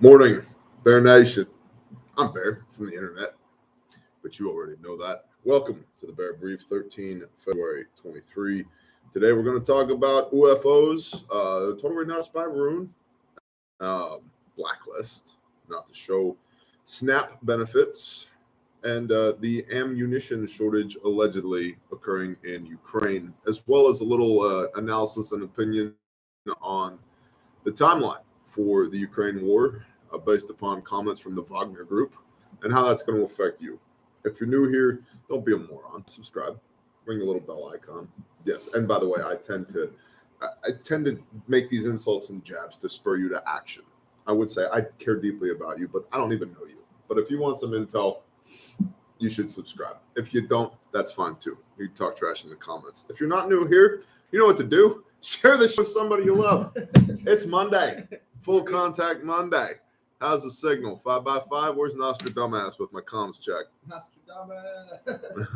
Morning, Bear Nation. I'm Bear from the internet, but you already know that. Welcome to the Bear Brief, 13 February 23. Today we're going to talk about UFOs, totally not a spy maroon, Blacklist, not the show, SNAP benefits, and the ammunition shortage allegedly occurring in Ukraine, as well as a little analysis and opinion on the timeline for the Ukraine war based upon comments from the Wagner Group and how that's going to affect you. If you're new here, don't be a moron. Subscribe. Ring the little bell icon. Yes, and by the way, I tend to make these insults and jabs to spur you to action. I would say I care deeply about you, but I don't even know you. But if you want some intel, you should subscribe. If you don't, that's fine too. You can talk trash in the comments. If you're not new here, you know what to do. Share this with somebody you love. It's Monday. Full contact Monday. How's the signal? 5x5? Where's Nostradamus with my comms check? Nostradamus.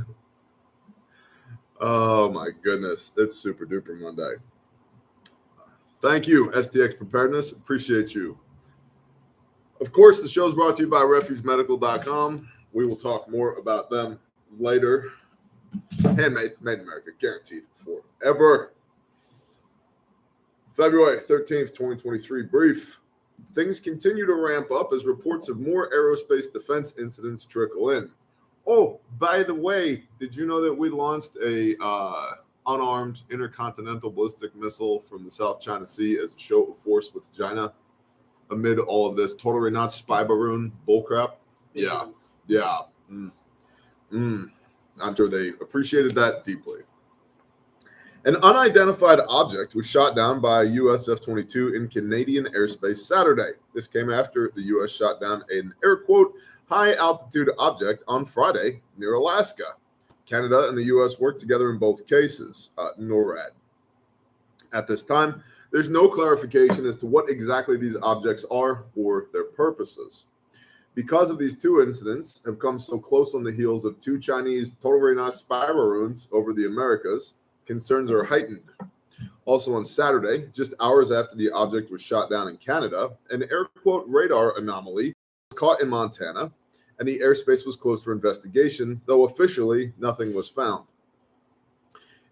Oh my goodness. It's super duper Monday. Thank you, STX Preparedness. Appreciate you. Of course, the show's brought to you by refugemedical.com. We will talk more about them later. Handmade, made in America, guaranteed forever. February 13th, 2023 brief. Things continue to ramp up as reports of more aerospace defense incidents trickle in. Oh, by the way, did you know that we launched a unarmed intercontinental ballistic missile from the South China Sea as a show of force with China amid all of this totally not spy maroon bullcrap? Yeah. I'm sure they appreciated that deeply. An unidentified object was shot down by a US F-22 in Canadian airspace Saturday. This came after the US shot down an air quote high-altitude object on Friday near Alaska. Canada and the US worked together in both cases, NORAD. At this time, there's no clarification as to what exactly these objects are or their purposes. Because of these two incidents have come so close on the heels of two Chinese totally not spy maroons over the Americas, concerns are heightened. Also on Saturday, just hours after the object was shot down in Canada, an air quote radar anomaly was caught in Montana, and the airspace was closed for investigation, though officially nothing was found.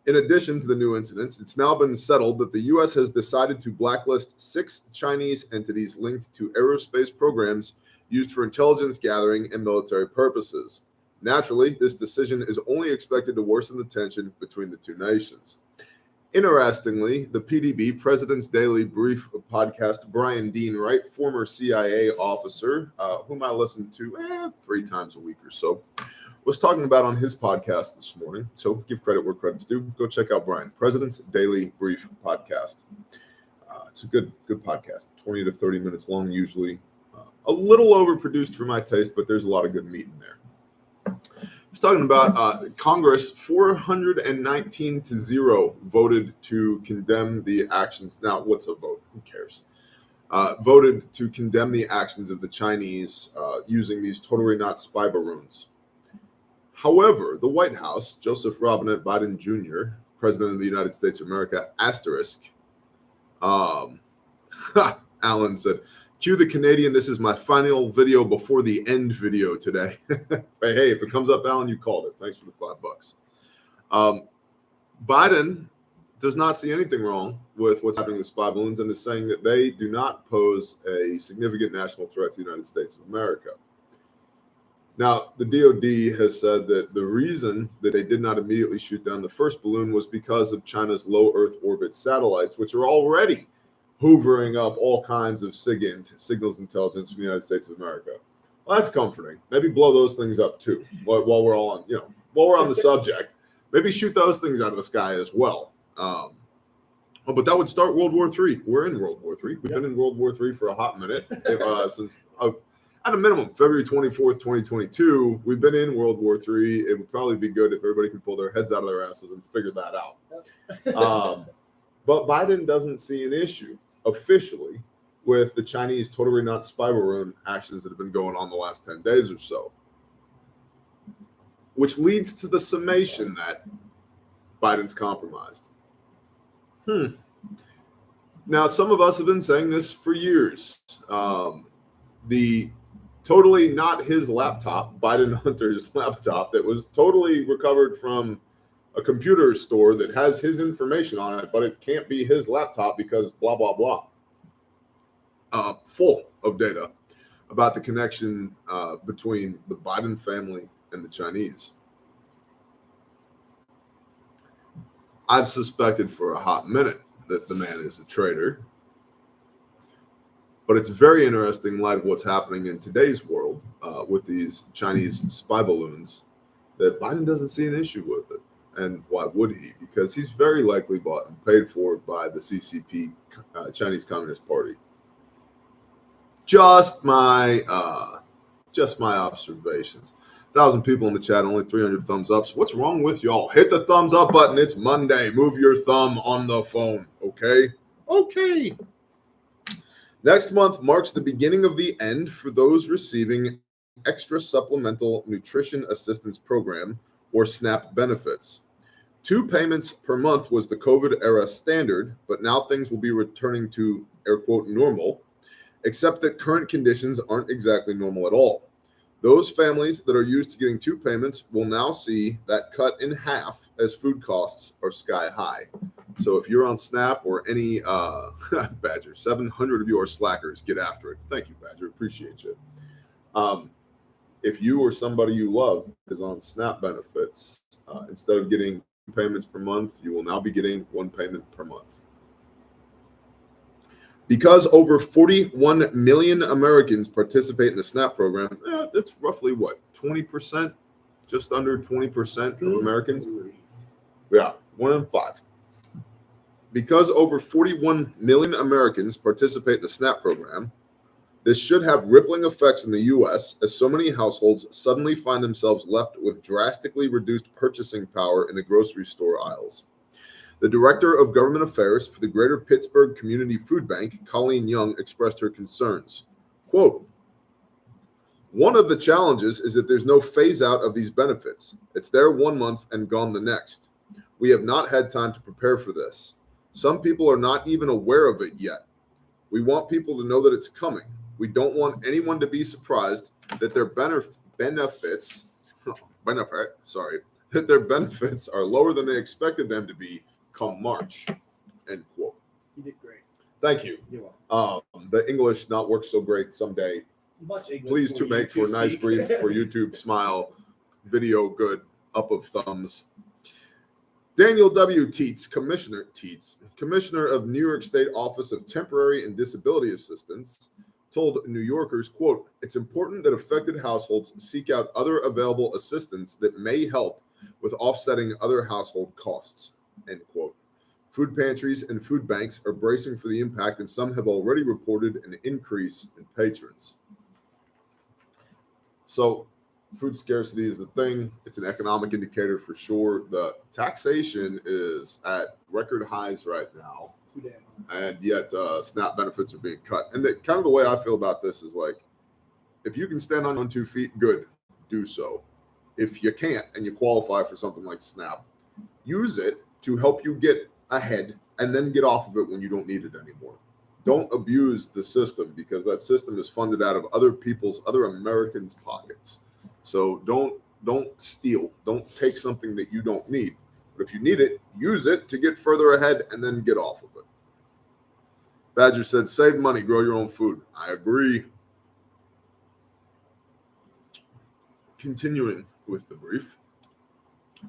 In addition to the new incidents, it's now been settled that the U.S. has decided to blacklist 6 Chinese entities linked to aerospace programs used for intelligence gathering and military purposes. Naturally, this decision is only expected to worsen the tension between the two nations. Interestingly, the PDB, President's Daily Brief podcast, Brian Dean Wright, former CIA officer, whom I listen to 3 times a week or so, was talking about on his podcast this morning. So give credit where credit's due. Go check out Brian, President's Daily Brief podcast. It's a good podcast, 20 to 30 minutes long usually. A little overproduced for my taste, but there's a lot of good meat in there. I was talking about Congress 419-0 voted to condemn the actions. Now, what's a vote? Who cares? Voted to condemn the actions of the Chinese using these totally not spy maroons. However, the White House, Joseph Robinette Biden Jr., President of the United States of America, asterisk, Alan said, cue the Canadian, this is my final video before the end video today. Hey, if it comes up, Alan, you called it. Thanks for the $5. Biden does not see anything wrong with what's happening with spy balloons and is saying that they do not pose a significant national threat to the United States of America. Now, the DOD has said that the reason that they did not immediately shoot down the first balloon was because of China's low Earth orbit satellites, which are already hoovering up all kinds of signals intelligence from the United States of America. Well, that's comforting. Maybe blow those things up too. While we're all on, while we're on the subject, maybe shoot those things out of the sky as well. But that would start World War III. We're in World War III. We've been in World War III for a hot minute. Since at a minimum, February 24th, 2022, we've been in World War III. It would probably be good if everybody could pull their heads out of their asses and figure that out. But Biden doesn't see an issue officially with the Chinese totally not spy maroon actions that have been going on the last 10 days or so, which leads to the summation that Biden's compromised. Now, some of us have been saying this for years. the totally not his laptop, Biden Hunter's laptop, that was totally recovered from a computer store that has his information on it, but it can't be his laptop because blah, blah, blah. Full of data about the connection between the Biden family and the Chinese. I've suspected for a hot minute that the man is a traitor. But it's very interesting in light of what's happening in today's world with these Chinese spy balloons that Biden doesn't see an issue with it. And why would he? Because he's very likely bought and paid for by the CCP, Chinese Communist Party. Just my observations. 1,000 people in the chat, only 300 thumbs ups. What's wrong with y'all? Hit the thumbs up button. It's Monday. Move your thumb on the phone, okay? Okay. Next month marks the beginning of the end for those receiving Extra Supplemental Nutrition Assistance Program, or SNAP benefits. 2 payments per month was the COVID-era standard, but now things will be returning to, air quote, normal, except that current conditions aren't exactly normal at all. Those families that are used to getting 2 payments will now see that cut in half as food costs are sky high. So if you're on SNAP or any Badger, 700 of you are slackers. Get after it. Thank you, Badger. Appreciate you. If you or somebody you love is on SNAP benefits, instead of getting 2 payments per month, you will now be getting 1 payment per month. Because over 41 million Americans participate in the SNAP program, that's roughly what, 20%? Just under 20% of Americans? Yeah, 1 in 5. Because over 41 million Americans participate in the SNAP program, this should have rippling effects in the U.S. as so many households suddenly find themselves left with drastically reduced purchasing power in the grocery store aisles. The Director of Government Affairs for the Greater Pittsburgh Community Food Bank, Colleen Young, expressed her concerns. Quote, "One of the challenges is that there's no phase out of these benefits. It's there 1 month and gone the next. We have not had time to prepare for this. Some people are not even aware of it yet. We want people to know that it's coming. We don't want anyone to be surprised that their benefits are lower than they expected them to be come March." End quote. You did great. Thank you. You're welcome. The English not work so great someday. Much English. Please to make for a nice brief for YouTube smile. Video good. Up of thumbs. Daniel W. Teets, Commissioner of New York State Office of Temporary and Disability Assistance, told New Yorkers, quote, "It's important that affected households seek out other available assistance that may help with offsetting other household costs," end quote. Food pantries and food banks are bracing for the impact, and some have already reported an increase in patrons. So food scarcity is the thing. It's an economic indicator for sure. The taxation is at record highs right now. And yet SNAP benefits are being cut. And kind of the way I feel about this is like, if you can stand on 2 feet, good, do so. If you can't and you qualify for something like SNAP, use it to help you get ahead and then get off of it when you don't need it anymore. Don't abuse the system, because that system is funded out of other Americans' pockets. So don't steal. Don't take something that you don't need. But if you need it, use it to get further ahead and then get off of it. Badger said, "Save money, grow your own food." I agree. Continuing with the brief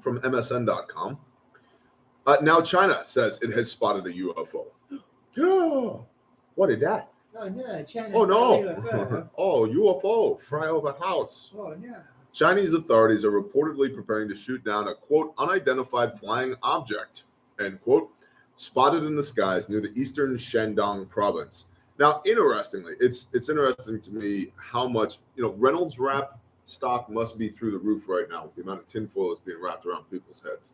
from MSN.com. Now China says it has spotted a UFO. Oh, what is that? Oh, no, China. Oh, no. UFO. Oh, UFO, fly over house. Oh, no. Chinese authorities are reportedly preparing to shoot down a, quote, "unidentified flying object," end quote, spotted in the skies near the eastern Shandong province. Now, interestingly, it's interesting to me how much, Reynolds wrap stock must be through the roof right now with the amount of tinfoil that's being wrapped around people's heads.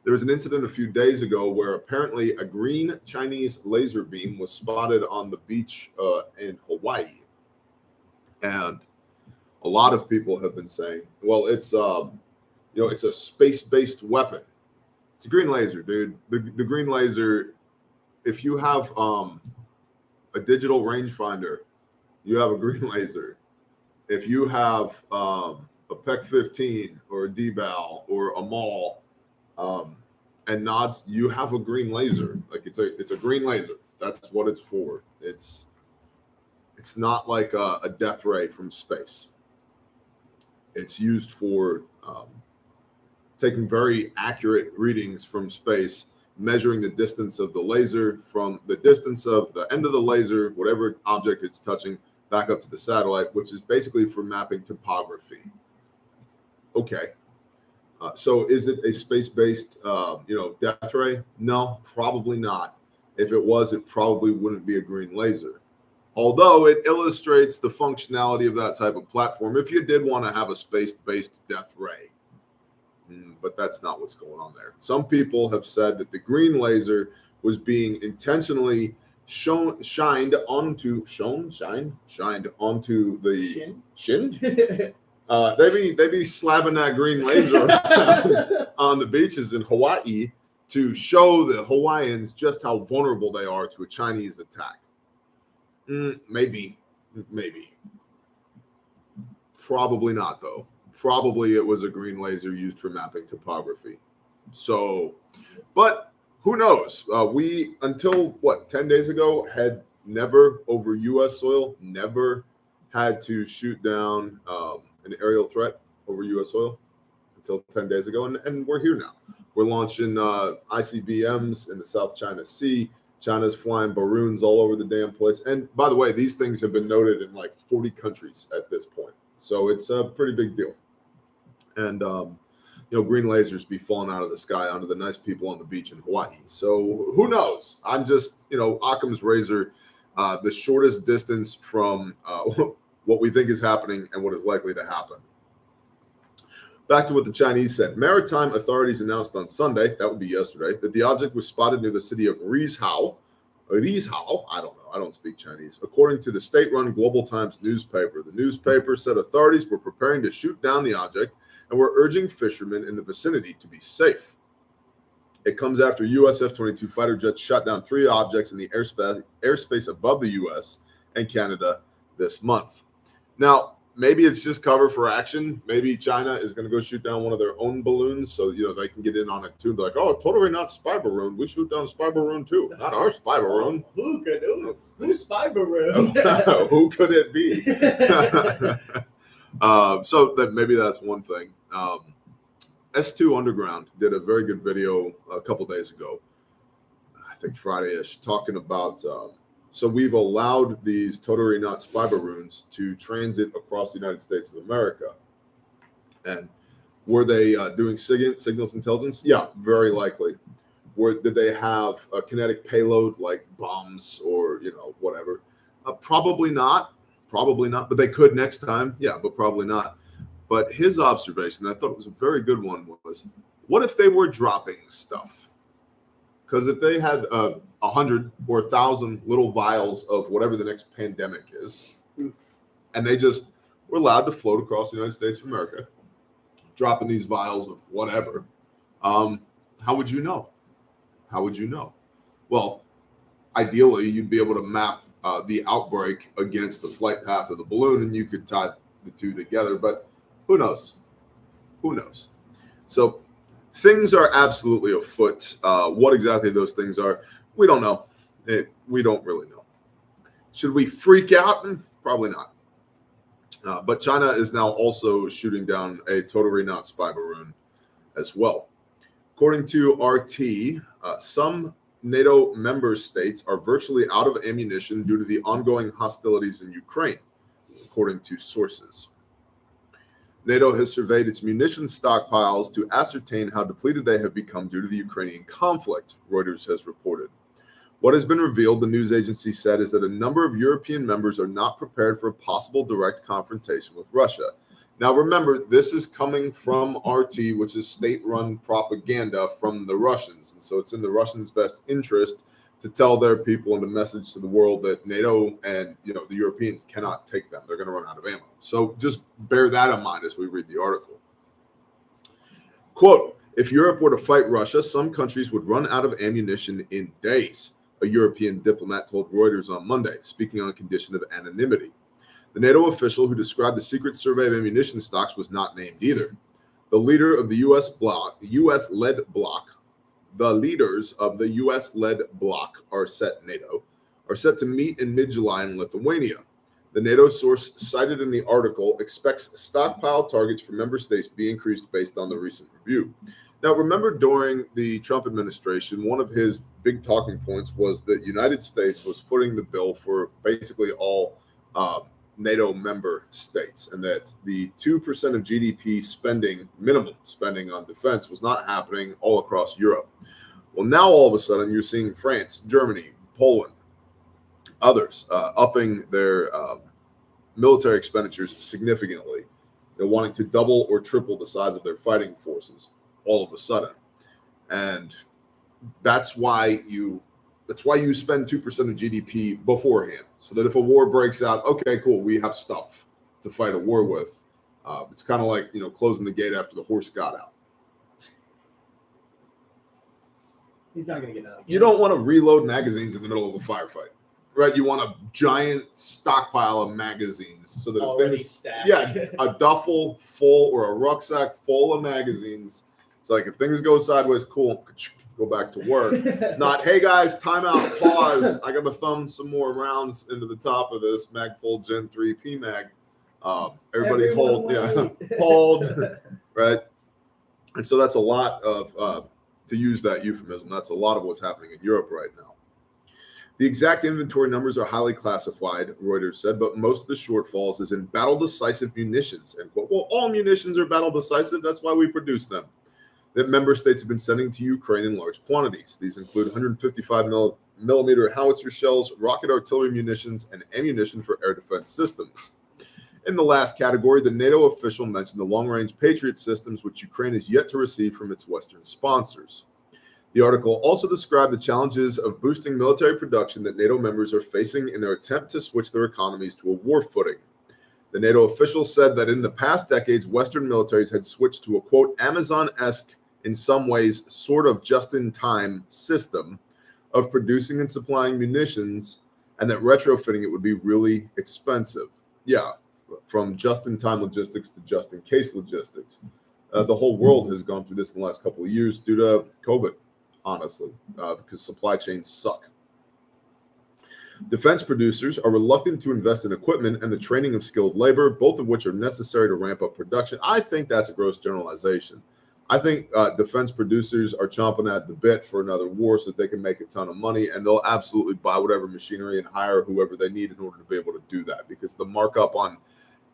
There was an incident a few days ago where apparently a green Chinese laser beam was spotted on the beach in Hawaii. And a lot of people have been saying, well, it's a space-based weapon. It's a green laser, dude. The green laser, if you have a digital rangefinder, you have a green laser. If you have a PEC 15 or a D-Bal or a MAL and nods, you have a green laser. Like it's a green laser. That's what it's for. It's not like a death ray from space. It's used for taking very accurate readings from space, measuring the distance of the laser from the distance of the end of the laser, whatever object it's touching, back up to the satellite, which is basically for mapping topography. Okay. So is it a space-based, death ray? No, probably not. If it was, it probably wouldn't be a green laser. Although it illustrates the functionality of that type of platform if you did want to have a space-based death ray. But that's not what's going on there. Some people have said that the green laser was being intentionally shined onto the shin. They be slapping that green laser on the beaches in Hawaii to show the Hawaiians just how vulnerable they are to a Chinese attack. Maybe. Probably not, though. Probably it was a green laser used for mapping topography. So, but who knows? We, until 10 days ago, had never over U.S. soil, never had to shoot down an aerial threat over U.S. soil until 10 days ago. And we're here now. We're launching ICBMs in the South China Sea. China's flying balloons all over the damn place. And by the way, these things have been noted in like 40 countries at this point. So it's a pretty big deal. And, green lasers be falling out of the sky onto the nice people on the beach in Hawaii. So who knows? I'm just, Occam's razor, the shortest distance from what we think is happening and what is likely to happen. Back to what the Chinese said. Maritime authorities announced on Sunday, that would be yesterday, that the object was spotted near the city of Rizhao. I don't know. I don't speak Chinese. According to the state-run Global Times newspaper, the newspaper said authorities were preparing to shoot down the object and were urging fishermen in the vicinity to be safe. It comes after U.S. F-22 fighter jets shot down 3 objects in the airspace above the U.S. and Canada this month. Now, maybe it's just cover for action. Maybe China is going to go shoot down one of their own balloons so, they can get in on it too. Be like, oh, totally not spy balloon. We shoot down spy balloon too. Not our spy balloon. Who's spy balloon? Who could it be? So that maybe that's one thing. S2 Underground did a very good video a couple days ago, I think Friday-ish, talking about so we've allowed these totally not spy balloons to transit across the United States of America. And were they doing signals intelligence? Yeah, very likely. Did they have a kinetic payload like bombs or, whatever? Probably not. But they could next time. Yeah, but probably not. But his observation, I thought it was a very good one, was what if they were dropping stuff? Because if they had 100 or 1,000 little vials of whatever the next pandemic is, and they just were allowed to float across the United States of America, dropping these vials of whatever, how would you know? How would you know? Well, ideally, you'd be able to map the outbreak against the flight path of the balloon, and you could tie the two together. But who knows? Who knows? So things are absolutely afoot. What exactly those things are, we don't know. We don't really know. Should we freak out? Probably not. But China is now also shooting down a totally not spy balloon as well. According to RT, some NATO member states are virtually out of ammunition due to the ongoing hostilities in Ukraine, according to sources. NATO has surveyed its munitions stockpiles to ascertain how depleted they have become due to the Ukrainian conflict, Reuters has reported. What has been revealed, the news agency said, is that a number of European members are not prepared for a possible direct confrontation with Russia. Now, remember, this is coming from RT, which is state-run propaganda from the Russians. And so it's in the Russians' best interest to tell their people and to message to the world that NATO and the Europeans cannot take them. They're going to run out of ammo. So just bear that in mind as we read the article. Quote, if Europe were to fight Russia, some countries would run out of ammunition in days, a European diplomat told Reuters on Monday, speaking on condition of anonymity. The NATO official who described the secret survey of ammunition stocks was not named either. The leader of the U.S.-led bloc, the leaders of the U.S.-led bloc are set to meet in mid-July in Lithuania. The NATO source cited in the article expects stockpile targets for member states to be increased based on the recent review. Now, remember during the Trump administration, one of his big talking points was that the United States was footing the bill for basically all NATO member states, and that the 2% of GDP spending, minimum spending on defense, was not happening all across Europe. Well, now all of a sudden you're seeing France, Germany, Poland, others upping their military expenditures significantly. They're wanting to double or triple the size of their fighting forces all of a sudden. And that's why you spend 2% of GDP beforehand, so that if a war breaks out, okay, cool, we have stuff to fight a war with. It's kind of like, closing the gate after the horse got out. He's not going to get out. You don't want to reload magazines in the middle of a firefight, right? You want a giant stockpile of magazines so that already stacked. A duffel full or a rucksack full of magazines. It's like if things go sideways, cool, go back to work. Not, hey guys, time out, pause. I got to thumb some more rounds into the top of this Magpul Gen 3 PMag. Everybody hold, right? And so that's a lot of, to use that euphemism, that's a lot of what's happening in Europe right now. The exact inventory numbers are highly classified, Reuters said, but most of the shortfalls is in battle-decisive munitions, end quote. Well, all munitions are battle-decisive. That's why we produce them. That member states have been sending to Ukraine in large quantities. These include 155 millimeter howitzer shells, rocket artillery munitions, and ammunition for air defense systems. In the last category, the NATO official mentioned the long-range Patriot systems, which Ukraine is yet to receive from its Western sponsors. The article also described the challenges of boosting military production that NATO members are facing in their attempt to switch their economies to a war footing. The NATO official said that in the past decades, Western militaries had switched to a, quote, Amazon-esque, in some ways, sort of just-in-time system of producing and supplying munitions, and that retrofitting it would be really expensive. Yeah, from just-in-time logistics to just-in-case logistics. The whole world has gone through this in the last couple of years due to COVID, honestly, because supply chains suck. Defense producers are reluctant to invest in equipment and the training of skilled labor, both of which are necessary to ramp up production. I think that's a gross generalization. I think defense producers are chomping at the bit for another war so that they can make a ton of money, and they'll absolutely buy whatever machinery and hire whoever they need in order to be able to do that, because the markup on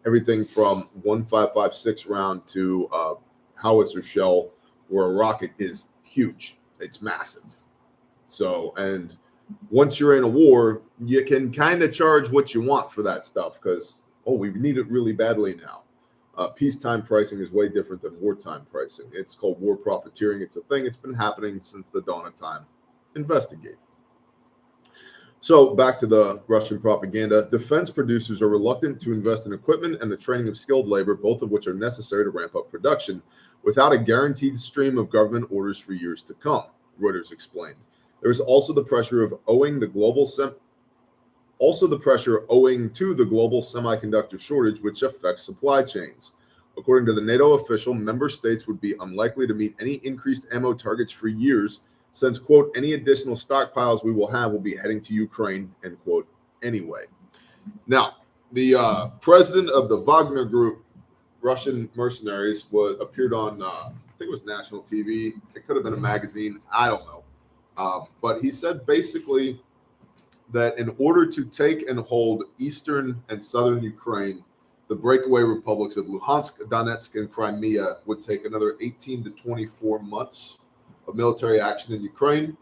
everything from 1.556 round to howitzer shell or a rocket is huge. It's massive. So, and once you're in a war, you can kind of charge what you want for that stuff because, we need it really badly now. Peacetime pricing is way different than wartime pricing. It's called war profiteering. It's a thing. It's been happening since the dawn of time. Investigate. So back to the Russian propaganda. Defense producers are reluctant to invest in equipment and the training of skilled labor, both of which are necessary to ramp up production, without a guaranteed stream of government orders for years to come, Reuters explained. There is also the pressure of owing to the global semiconductor shortage, which affects supply chains. According to the NATO official, member states would be unlikely to meet any increased ammo targets for years, since, quote, any additional stockpiles we will be heading to Ukraine, end quote, anyway. Now, the president of the Wagner Group, Russian mercenaries, appeared on, I think it was national TV. It could have been a magazine. I don't know. But he said basically that in order to take and hold eastern and southern Ukraine, the breakaway republics of Luhansk, Donetsk, and Crimea would take another 18 to 24 months of military action in Ukraine,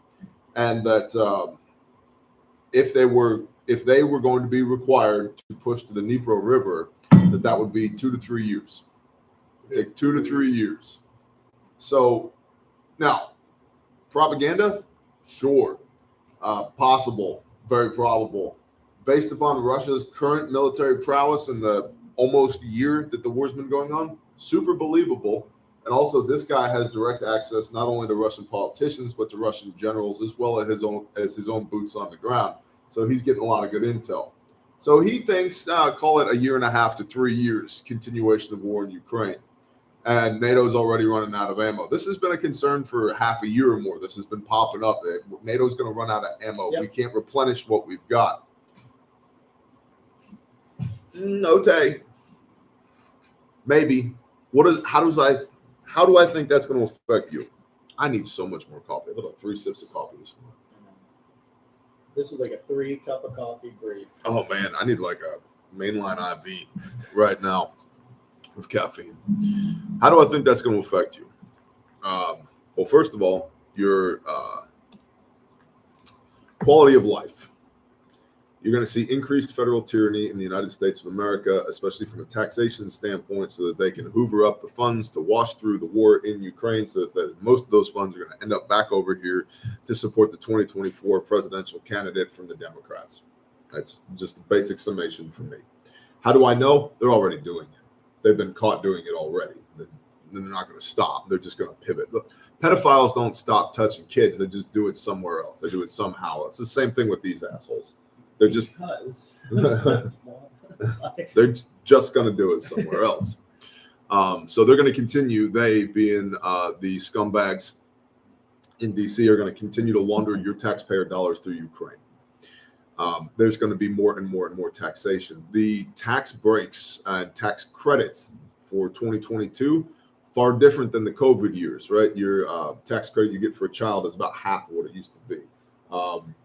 and that if they were going to be required to push to the Dnipro River, that would be 2 to 3 years. It would take 2 to 3 years. So now, propaganda, sure, possible. Very probable. Based upon Russia's current military prowess and the almost year that the war's been going on, super believable. And also, this guy has direct access not only to Russian politicians, but to Russian generals, as well as his own boots on the ground. So he's getting a lot of good intel. So he thinks, call it a year and a half to 3 years, continuation of war in Ukraine. And NATO's already running out of ammo. This has been a concern for half a year or more. This has been popping up. NATO's going to run out of ammo. Yep. We can't replenish what we've got. Okay. Maybe. How do I think that's going to affect you? I need so much more coffee. I've had 3 sips of coffee this morning. This is like a 3 cup of coffee brief. Oh man, I need like a mainline IV right now of caffeine. How do I think that's going to affect you? Well, first of all, your quality of life. You're going to see increased federal tyranny in the United States of America, especially from a taxation standpoint, so that they can hoover up the funds to wash through the war in Ukraine, so that most of those funds are going to end up back over here to support the 2024 presidential candidate from the Democrats. That's just a basic summation for me. How do I know? They're already doing it. They've been caught doing it already. Then they're not going to stop. They're just going to pivot. Look, pedophiles don't stop touching kids. They just do it somewhere else. They do it somehow. It's the same thing with these assholes. They're just they're just going to do it somewhere else. So they're going to continue. They, being the scumbags in DC, are going to continue to launder your taxpayer dollars through Ukraine. There's going to be more and more and more taxation. The tax breaks and tax credits for 2022 far different than the COVID years, right? Your tax credit you get for a child is about half of what it used to be.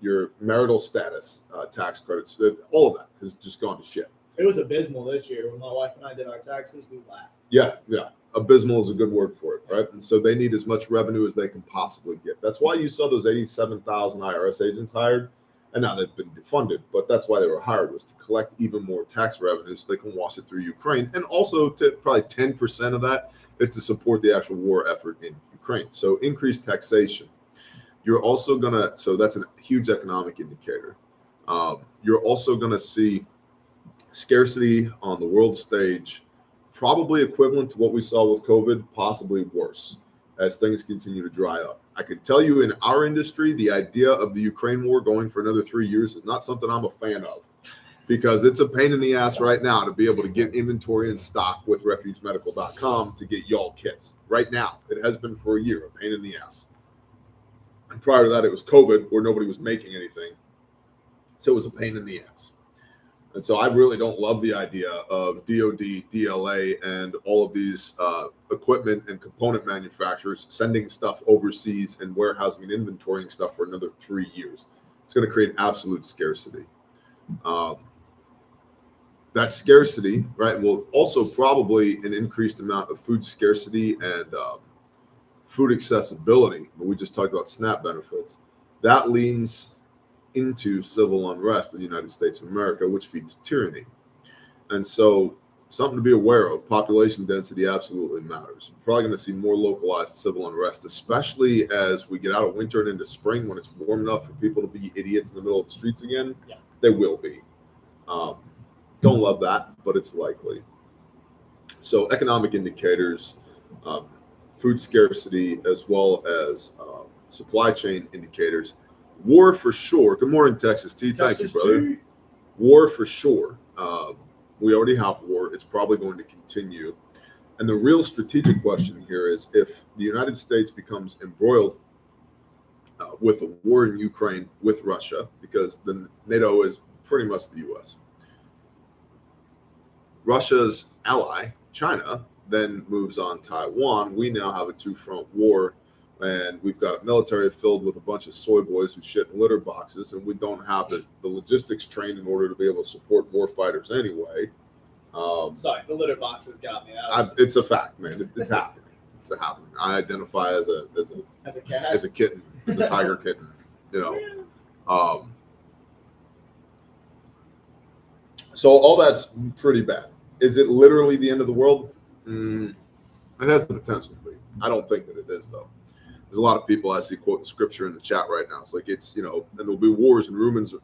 Your marital status tax credits, all of that has just gone to shit. It was abysmal this year when my wife and I did our taxes. We laughed. Yeah. Abysmal is a good word for it, right? And so they need as much revenue as they can possibly get. That's why you saw those 87,000 IRS agents hired, and now they've been defunded. But that's why they were hired, was to collect even more tax revenue so they can wash it through Ukraine. And also, to probably 10% of that is to support the actual war effort in Ukraine. So increased taxation. You're also so that's a huge economic indicator. You're also going to see scarcity on the world stage, probably equivalent to what we saw with COVID, possibly worse, as things continue to dry up. I can tell you, in our industry, the idea of the Ukraine war going for another 3 years is not something I'm a fan of, because it's a pain in the ass right now to be able to get inventory in stock with refugemedical.com to get y'all kits. Right now, it has been for a year, a pain in the ass. And prior to that, it was COVID, where nobody was making anything. So it was a pain in the ass. And so I really don't love the idea of DOD, DLA, and all of these equipment and component manufacturers sending stuff overseas and warehousing and inventorying stuff for another 3 years. It's going to create absolute scarcity. That scarcity, right, will also probably an increased amount of food scarcity and food accessibility. But we just talked about SNAP benefits. That leans into civil unrest in the United States of America, which feeds tyranny. And so something to be aware of. Population density absolutely matters. We're probably going to see more localized civil unrest, especially as we get out of winter and into spring, when it's warm enough for people to be idiots in the middle of the streets again. Yeah. They will be. Don't love that, but it's likely. So economic indicators, food scarcity, as well as supply chain indicators. War for sure. Good morning, Texas T. Thank you, brother. War for sure. We already have war. It's probably going to continue. And the real strategic question here is, if the United States becomes embroiled with a war in Ukraine with Russia, because the NATO is pretty much the U.S. Russia's ally, China, then moves on Taiwan. We now have a two-front war. And we've got a military filled with a bunch of soy boys who shit in litter boxes, and we don't have the logistics trained in order to be able to support war fighters anyway. Sorry, the litter boxes got me. It's a fact, man. It's happening. It's happening. I identify as a cat, as a kitten, as a tiger kitten. So all that's pretty bad. Is it literally the end of the world? It has the potential to be. I don't think that it is, though. There's a lot of people I see quoting scripture in the chat right now. It's like, and there'll be wars and rumors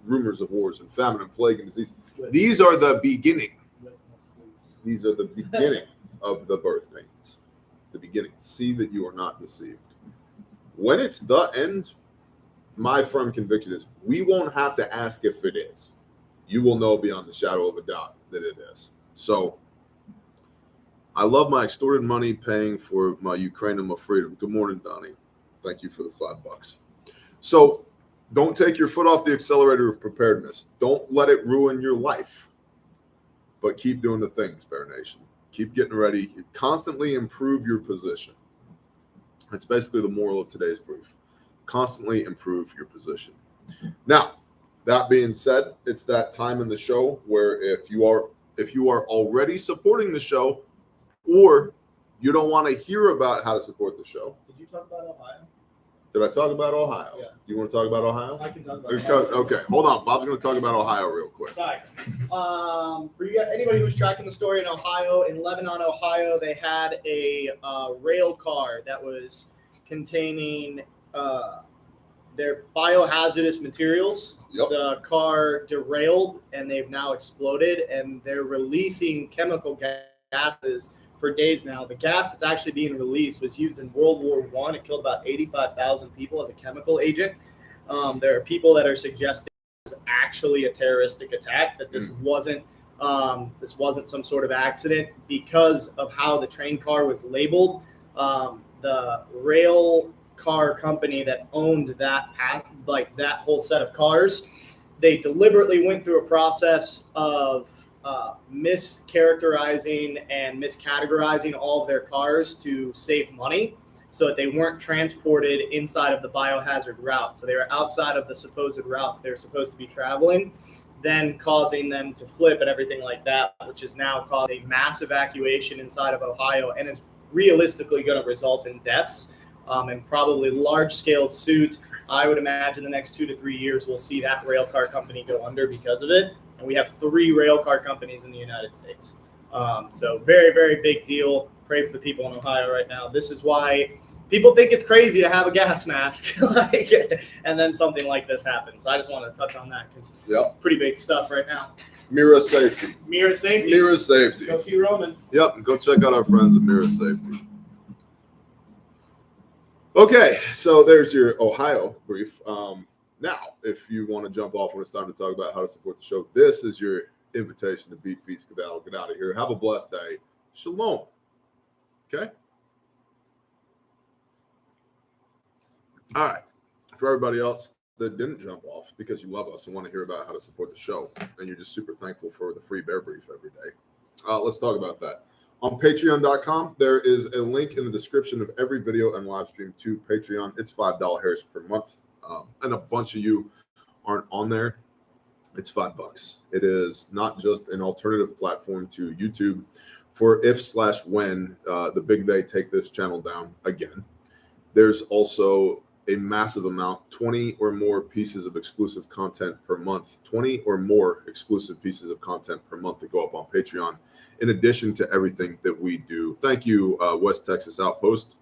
of wars and famine and plague and disease. These are the beginning. These are the beginning of the birth pains. The beginning. See that you are not deceived. When it's the end, my firm conviction is we won't have to ask if it is. you will know beyond the shadow of a doubt that it is. So I love my extorted money paying for my Ukraine and my freedom. Good morning, Donnie. Thank you for the $5. So don't take your foot off the accelerator of preparedness. Don't let it ruin your life, but keep doing the things, Bear Nation. Keep getting ready. Constantly improve your position. That's basically the moral of today's brief. Constantly improve your position. Now, that being said, it's that time in the show where if you are already supporting the show, or you don't want to hear about how to support the show. Did you talk about Ohio? Did I talk about Ohio? Yeah. You want to talk about Ohio? I can talk about Ohio. Okay, hold on. Bob's going to talk about Ohio real quick. Sorry. For you guys, anybody who's tracking the story in Ohio, in Lebanon, Ohio, they had a rail car that was containing their biohazardous materials. Yep. The car derailed and they've now exploded, and they're releasing chemical gases for days now. The gas that's actually being released was used in World War I. It killed about 85,000 people as a chemical agent. There are people that are suggesting it was actually a terroristic attack, that this wasn't some sort of accident because of how the train car was labeled. The rail car company that owned that whole set of cars, they deliberately went through a process of mischaracterizing and miscategorizing all of their cars to save money so that they weren't transported inside of the biohazard route. So they were outside of the supposed route they were supposed to be traveling, then causing them to flip and everything like that, which is now causing mass evacuation inside of Ohio and is realistically going to result in deaths and probably large-scale suit. I would imagine the next 2 to 3 years we'll see that rail car company go under because of it. And we have 3 rail car companies in the United States. So very, very big deal. Pray for the people in Ohio right now. This is why people think it's crazy to have a gas mask, and then something like this happens. I just want to touch on that because pretty big stuff right now. Mira Safety. Mira Safety. Mira Safety. Go see Roman. Yep, and go check out our friends at Mira Safety. Okay, so there's your Ohio brief. Now, if you want to jump off when it's time to talk about how to support the show, this is your invitation to beat, feast, skedaddle, get out of here. Have a blessed day. Shalom. Okay? All right. For everybody else that didn't jump off because you love us and want to hear about how to support the show, and you're just super thankful for the free bear brief every day, let's talk about that. On patreon.com, there is a link in the description of every video and live stream to Patreon. It's $5 per month. And a bunch of you aren't on there. It's $5. It is not just an alternative platform to YouTube for if/when the big they take this channel down again. There's also a massive amount, 20 or more pieces of exclusive content per month, 20 or more exclusive pieces of content per month that go up on Patreon, in addition to everything that we do. Thank you, West Texas Outpost.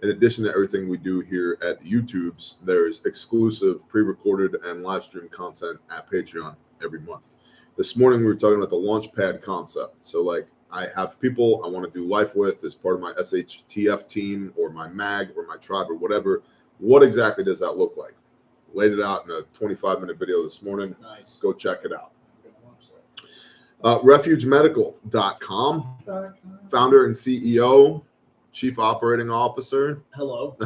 In addition to everything we do here at the YouTubes, there's exclusive pre-recorded and live stream content at Patreon every month. This morning, we were talking about the Launchpad concept. So like I have people I want to do life with as part of my SHTF team or my MAG or my tribe or whatever. What exactly does that look like? Laid it out in a 25-minute video this morning. Nice. Go check it out. RefugeMedical.com, founder and CEO, Chief Operating Officer. Hello.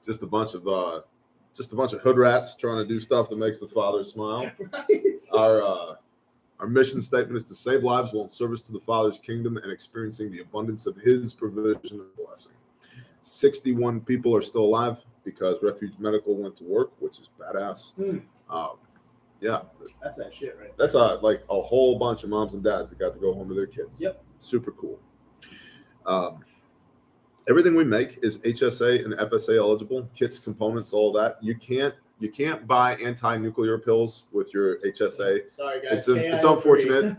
just a bunch of hood rats trying to do stuff that makes the Father smile. Right. Our mission statement is to save lives while in service to the Father's kingdom and experiencing the abundance of His provision and blessing. 61 people are still alive because Refuge Medical went to work, which is badass. Yeah, that's that shit right there. That's like a whole bunch of moms and dads that got to go home to their kids. Yep. Super cool. Everything we make is HSA and FSA eligible. Kits, components, all that. You can't buy anti-nuclear pills with your HSA. Sorry, guys. It's unfortunate.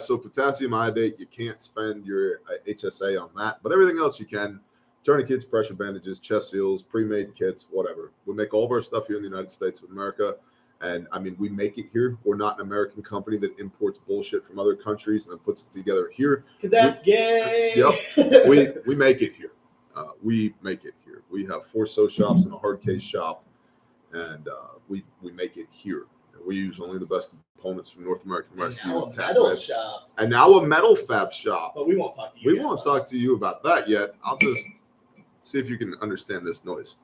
So potassium iodate, you can't spend your HSA on that. But everything else you can. Tourniquets, pressure bandages, chest seals, pre-made kits, whatever. We make all of our stuff here in the United States of America. And I mean, we make it here. We're not an American company that imports bullshit from other countries and then puts it together here. Because that's gay. Yep. We make it here. We make it here. We have 4 sew shops and a hard case shop, and we make it here. We use only the best components from North American And Rescue. now a metal shop. And now a metal fab shop. But we won't talk to you. We won't talk to you about that yet. I'll just see if you can understand this noise.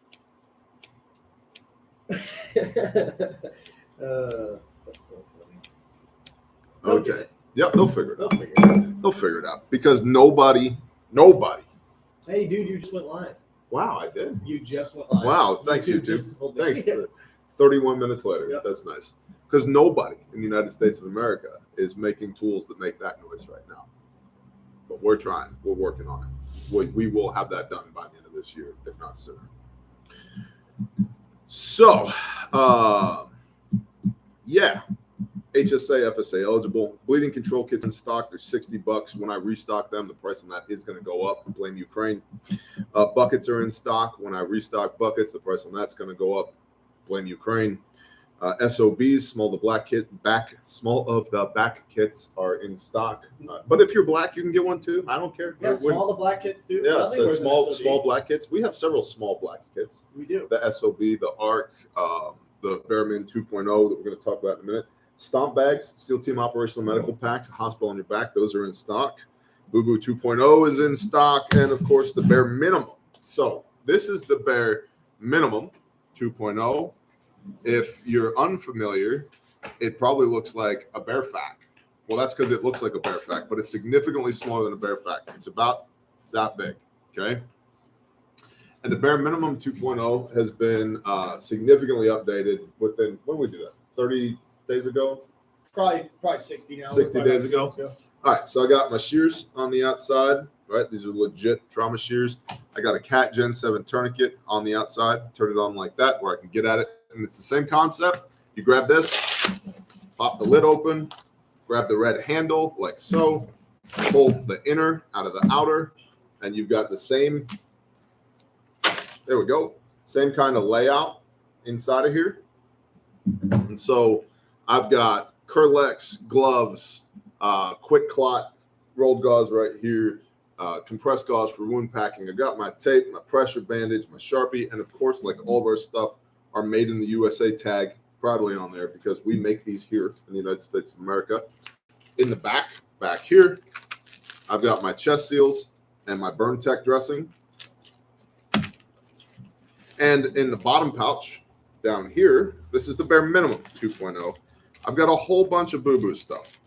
That's so funny. Okay. Yep, they'll figure it out. They'll figure it out. They'll figure it out because nobody. Hey, dude, you just went live. Wow, I did. You just went live. Wow, thanks, YouTube. just told me. Thanks. 31 minutes later. Yep. That's nice. Because nobody in the United States of America is making tools that make that noise right now. But we're trying. We're working on it. We will have that done by the end of this year, if not sooner. So, yeah. HSA, FSA eligible. Bleeding control kits in stock. They're $60. When I restock them, the price on that is going to go up. Blame Ukraine. Buckets are in stock. When I restock buckets, the price on that's going to go up. Blame Ukraine. SOBs, small of the back kits are in stock. But if you're black, you can get one too. I don't care. Yeah, small the black kits too. Yeah, so small black kits. We have several small black kits. We do. The SOB, the ARC, the Bearman 2.0 that we're going to talk about in a minute. Stomp bags, SEAL Team Operational Medical Packs, hospital on your back. Those are in stock. Boo Boo 2.0 is in stock. And of course, the bare minimum. So this is the bare minimum 2.0. If you're unfamiliar, it probably looks like a bear fac. Well, that's because it looks like a bear fac, but it's significantly smaller than a bear fac. It's about that big, okay? And the bare minimum 2.0 has been significantly updated within, when did we do that? 30 days ago? Probably 60 now. 60 days ago. All right, so I got my shears on the outside, right? These are legit trauma shears. I got a Cat Gen 7 tourniquet on the outside. Turn it on like that where I can get at it. And it's the same concept. You grab this, pop the lid open, grab the red handle like so, pull the inner out of the outer, and you've got the same, there we go, same kind of layout inside of here. And so I've got Kerlex gloves, quick clot rolled gauze right here, compressed gauze for wound packing. I got my tape, my pressure bandage, my Sharpie, and of course, like all of our stuff, are made in the USA tag proudly on there because we make these here in the United States of America. In the back here, I've got my chest seals and my burn tech dressing. And in the bottom pouch down here, this is the bare minimum 2.0. I've got a whole bunch of boo-boo stuff.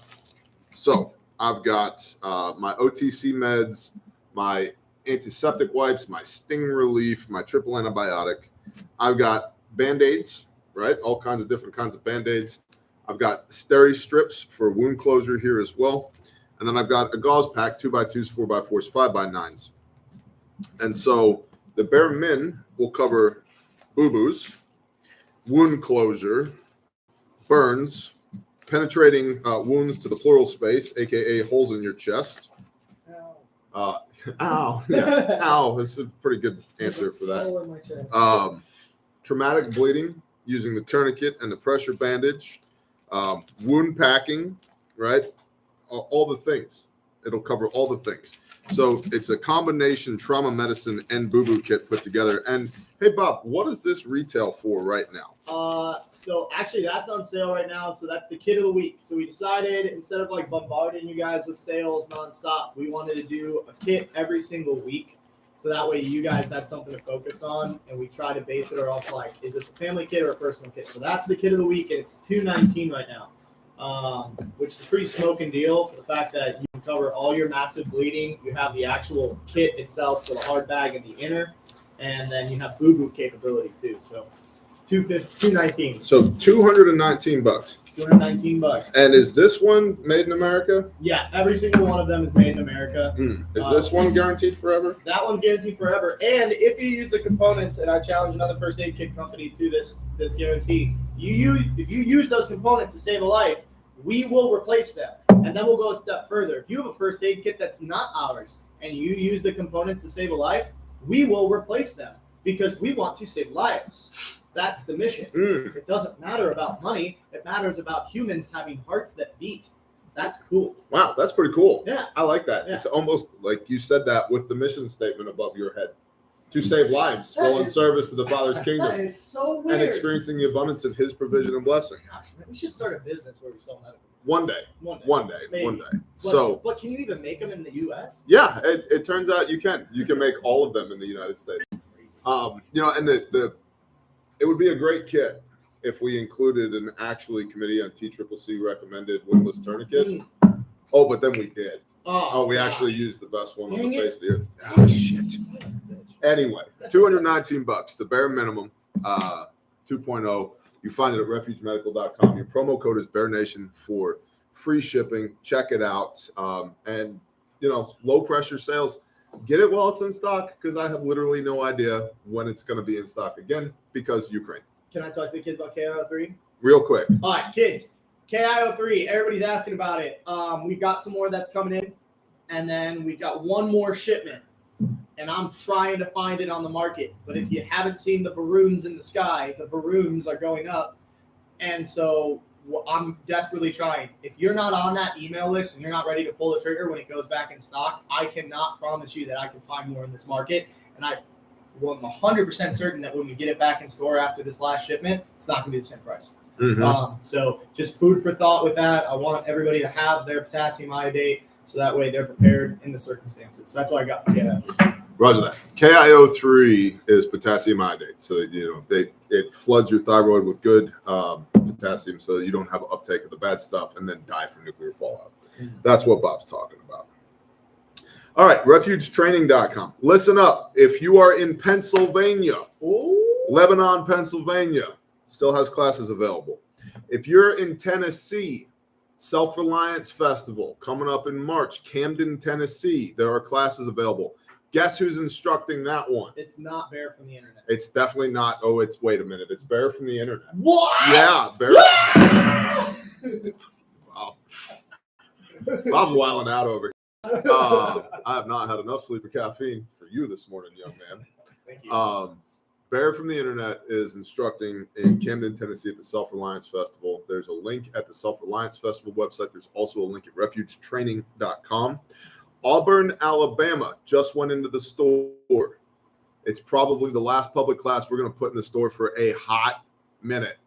So I've got my OTC meds, my antiseptic wipes, my sting relief, my triple antibiotic. I've got Band-Aids, right? All kinds of different kinds of Band-Aids. I've got steri strips for wound closure here as well. And then I've got a gauze pack, 2x2s, 4x4s, 5x9s. And so the bare min will cover boo-boos, wound closure, burns, penetrating wounds to the pleural space, aka holes in your chest. Ow. Ow. Yeah. Ow. That's a pretty good answer for that. Hole in my chest. Traumatic bleeding using the tourniquet and the pressure bandage, wound packing, right? All the things. It'll cover all the things. So it's a combination trauma medicine and boo-boo kit put together. And hey, Bob, what is this retail for right now? So actually that's on sale right now. So that's the kit of the week. So we decided instead of like bombarding you guys with sales nonstop, we wanted to do a kit every single week. So that way you guys had something to focus on, and we try to base it off like, is this a family kit or a personal kit? So that's the kit of the week, and it's $219 right now, which is a pretty smoking deal for the fact that you can cover all your massive bleeding. You have the actual kit itself, so the hard bag and the inner, and then you have boo-boo capability too. So $219. So $219. $219. And is this one made in America? Yeah, every single one of them is made in America. Is this one guaranteed forever? That one's guaranteed forever. And if you use the components, and I challenge another first aid kit company to this guarantee, if you use those components to save a life, we will replace them. And then we'll go a step further. If you have a first aid kit that's not ours and you use the components to save a life, we will replace them because we want to save lives. That's the mission. It doesn't matter about money. It matters about humans having hearts that beat. That's cool. Wow, that's pretty cool. Yeah. I like that. Yeah. It's almost like you said that with the mission statement above your head. to save lives while in service to the Father's That kingdom is so weird. and experiencing the abundance of His provision and blessing. Gosh, man, we should start a business where we sell medical. One day. Maybe. One day. But can you even make them in the U.S.? Yeah, it turns out you can. You can make all of them in the United States. And it would be a great kit if we included an actually committee on TCCC recommended wingless tourniquet. Oh, but then we did. We actually used the best one on the face of the earth. Oh, shit. Anyway, $219, the bare minimum, 2.0. You find it at refugemedical.com. Your promo code is BearNation for free shipping. Check it out. And, low pressure sales. Get it while it's in stock, because I have literally no idea when it's going to be in stock again because Ukraine. Can I talk to the kids about KIO3? Real quick. All right, kids. KIO3, everybody's asking about it. We've got some more that's coming in, and then we've got one more shipment, and I'm trying to find it on the market. But if you haven't seen the balloons in the sky, the balloons are going up, and so I'm desperately trying. If you're not on that email list and you're not ready to pull the trigger when it goes back in stock, I cannot promise you that I can find more in this market, and I'm 100% certain that when we get it back in store after this last shipment, it's not going to be the same price. Mm-hmm. So just food for thought with that. I want everybody to have their potassium iodate so that way they're prepared in the circumstances. So that's what I got for KIO. Roger that. KIO3 is potassium iodate. So, it floods your thyroid with good potassium so that you don't have uptake of the bad stuff and then die from nuclear fallout. That's what Bob's talking about. All right, refugetraining.com. Listen up. If you are in Pennsylvania, Lebanon, Pennsylvania, still has classes available. If you're in Tennessee, Self-Reliance Festival coming up in March, Camden, Tennessee, there are classes available. Guess who's instructing that one? It's not Bear from the internet. It's definitely not. Wait a minute. It's Bear from the internet. What? Yeah, Bear. Wow. Bob's wilding out over here. I have not had enough sleep or caffeine for you this morning, young man. Thank you. Bear from the internet is instructing in Camden, Tennessee at the Self-Reliance Festival. There's a link at the Self-Reliance Festival website. There's also a link at refugetraining.com. Auburn, Alabama just went into the store. It's probably the last public class we're going to put in the store for a hot minute.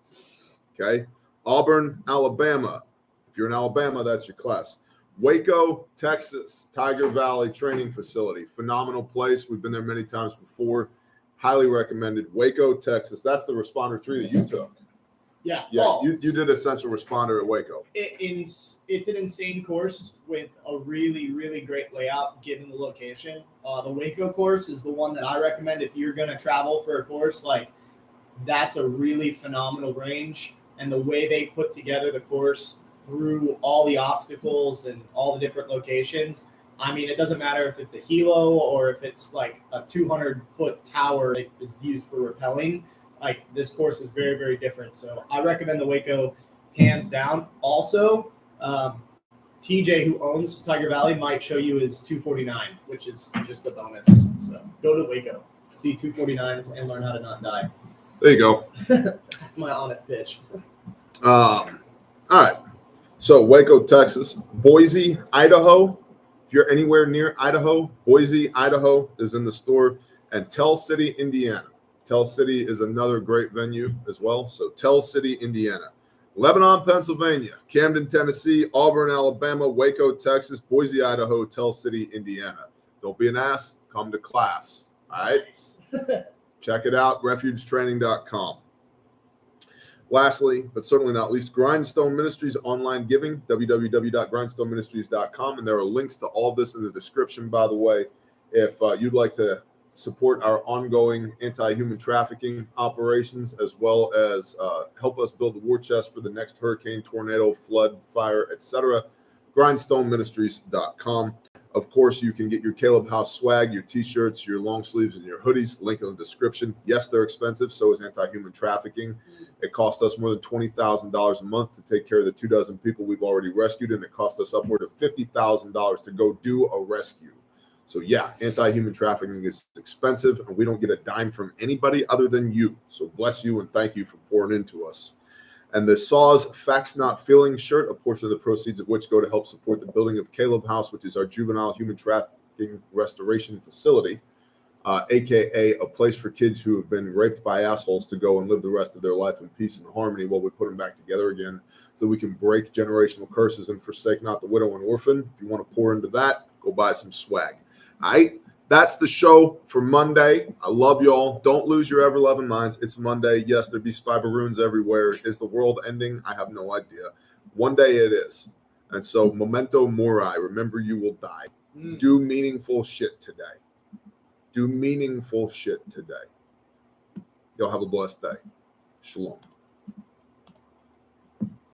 Okay. Auburn, Alabama. If you're in Alabama, that's your class. Waco, Texas, Tiger Valley Training Facility. Phenomenal place. We've been there many times before. Highly recommended. Waco, Texas. That's the Responder 3 that you took. Yeah. You did Essential Responder at Waco. It's an insane course with a really, really great layout given the location. The Waco course is the one that I recommend if you're going to travel for a course. Like, that's a really phenomenal range. And the way they put together the course through all the obstacles and all the different locations, I mean, it doesn't matter if it's a helo or if it's like a 200-foot tower that is used for rappelling. Like, this course is very, very different. So I recommend the Waco hands down. Also, TJ, who owns Tiger Valley, might show you his 249, which is just a bonus. So go to Waco, see 249s, and learn how to not die. There you go. That's my honest pitch. All right. So Waco, Texas, Boise, Idaho. If you're anywhere near Idaho, Boise, Idaho is in the store, and Tell City, Indiana. Tell City is another great venue as well. So Tell City, Indiana. Lebanon, Pennsylvania, Camden, Tennessee, Auburn, Alabama, Waco, Texas, Boise, Idaho, Tell City, Indiana. Don't be an ass. Come to class. All right? Nice. Check it out, refugetraining.com. Lastly, but certainly not least, Grindstone Ministries online giving, www.grindstoneministries.com. And there are links to all this in the description, by the way. If you'd like to support our ongoing anti-human trafficking operations, as well as help us build the war chest for the next hurricane, tornado, flood, fire, etc., grindstoneministries.com. Of course, you can get your Caleb House swag, your t-shirts, your long sleeves, and your hoodies. Link in the description. Yes, they're expensive. So is anti-human trafficking. It cost us more than $20,000 a month to take care of the 24 people we've already rescued, and it cost us upward of $50,000 to go do a rescue. So yeah, anti-human trafficking is expensive, and we don't get a dime from anybody other than you. So bless you and thank you for pouring into us. And the SAWS Facts Not Feeling shirt, a portion of the proceeds of which go to help support the building of Caleb House, which is our juvenile human trafficking restoration facility. AKA a place for kids who have been raped by assholes to go and live the rest of their life in peace and harmony while we put them back together again, so we can break generational curses and forsake not the widow and orphan. If you want to pour into that, go buy some swag. All right, that's the show for Monday. I love y'all. Don't lose your ever-loving minds. It's Monday. Yes, there be spy baroons everywhere. Is the world ending? I have no idea. One day it is. And so, memento mori. Remember, you will die. Do meaningful shit today. Do meaningful shit today. Y'all have a blessed day. Shalom.